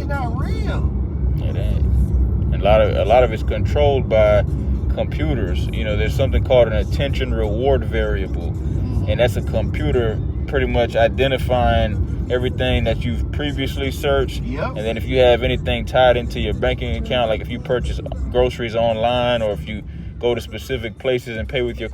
shit not real. It ain't. And a lot of it's controlled by computers. You know, there's something called an attention reward variable, and that's a computer pretty much identifying everything that you've previously searched. Yep. And then if you have anything tied into your banking account, like if you purchase groceries online, or if you go to specific places and pay with your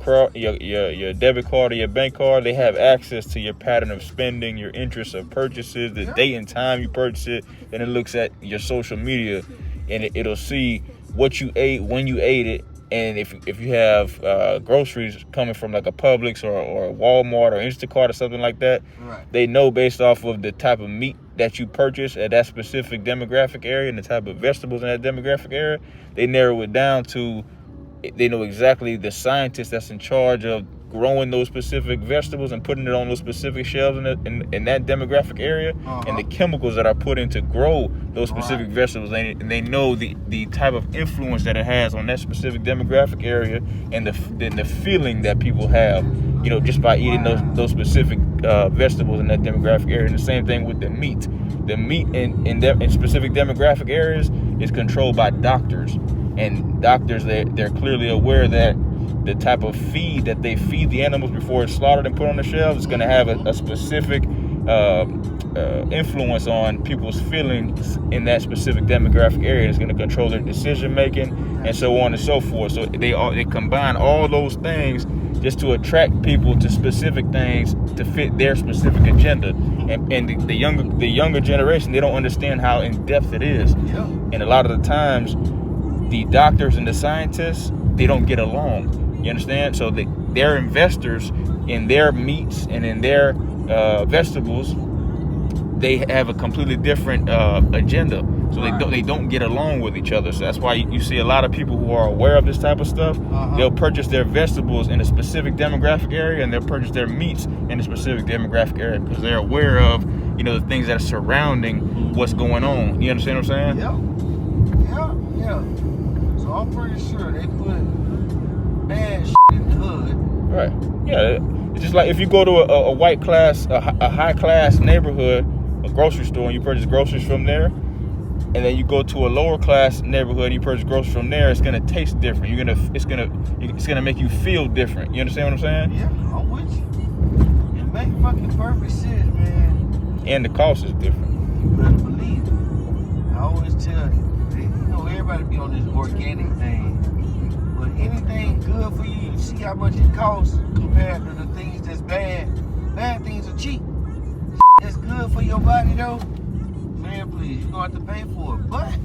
debit card or your bank card, they have access to your pattern of spending, your interest of purchases, the date and time you purchase it. Then it looks at your social media, and it'll see what you ate, when you ate it. And if you have groceries coming from like a Publix or a Walmart or Instacart or something like that, right, they know based off of the type of meat that you purchase at that specific demographic area and the type of vegetables in that demographic area, they narrow it down to, they know exactly the scientist that's in charge of growing those specific vegetables and putting it on those specific shelves in that demographic area, and the chemicals that are put in to grow those specific vegetables. And they know the type of influence that it has on that specific demographic area, and the feeling that people have, you know, just by eating those specific vegetables in that demographic area. And the same thing with the meat. The meat in specific demographic areas is controlled by doctors. And doctors, they're clearly aware that the type of feed that they feed the animals before it's slaughtered and put on the shelves is going to have a specific influence on people's feelings in that specific demographic area. It's going to control their decision making and so on and so forth. So they combine all those things just to attract people to specific things to fit their specific agenda. And the younger generation, they don't understand how in depth it is. And a lot of the times, the doctors and the scientists, they don't get along. You understand? So they're investors in their meats and in their vegetables. They have a completely different agenda. So they don't get along with each other. So that's why you see a lot of people who are aware of this type of stuff. They'll purchase their vegetables in a specific demographic area, and they'll purchase their meats in a specific demographic area because they're aware of, you know, the things that are surrounding what's going on. You understand what I'm saying? Yeah. So I'm pretty sure they put bad shit in the hood. Right. Yeah. It's just like if you go to a white class, a high class neighborhood, a grocery store, and you purchase groceries from there, and then you go to a lower class neighborhood and you purchase groceries from there, it's gonna taste different. It's gonna make you feel different. You understand what I'm saying? Yeah, I'm with you. It makes fucking perfect sense, man. And the cost is different. You better believe it. I always tell you, everybody be on this organic thing, but anything good for you, you see how much it costs compared to the things that's bad. Bad things are cheap. That's good for your body though, man, please, you're gonna have to pay for it. But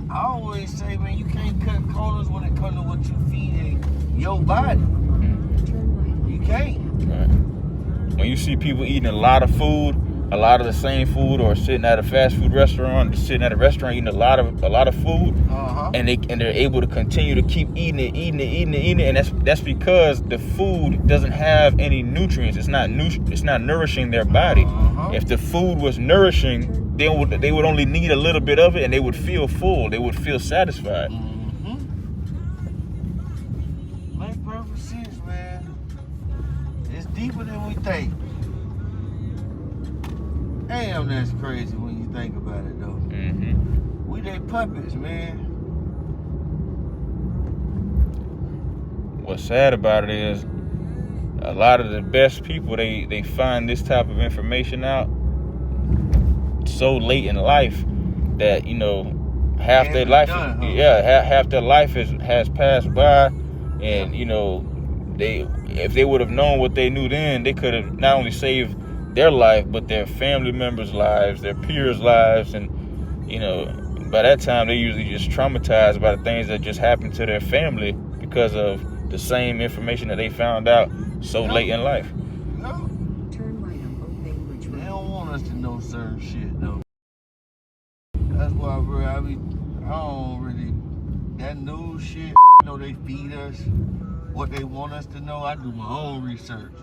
I always say, man, you can't cut corners when it comes to what you feeding your body. You can't. Right. When you see people eating a lot of food, a lot of the same food, or sitting at a fast food restaurant, sitting at a restaurant eating a lot of food, and they're able to continue to keep eating it, and that's because the food doesn't have any nutrients. It's not nourishing their body. If the food was nourishing, they would only need a little bit of it, and they would feel full. They would feel satisfied. Makes perfect sense, man. It's deeper than we think. Damn, that's crazy when you think about it, though. We they puppets, man. What's sad about it is a lot of the best people, they find this type of information out so late in life that, you know, half their life, half their life has passed by, and you know, if they would have known what they knew then, they could have not only saved their life, but their family members' lives, their peers' lives. And, you know, by that time, they're usually just traumatized by the things that just happened to their family because of the same information that they found out so late in life. They don't want us to know certain shit, though. That's why, bro, I don't really, that news shit, you know, they feed us what they want us to know. I do my own research.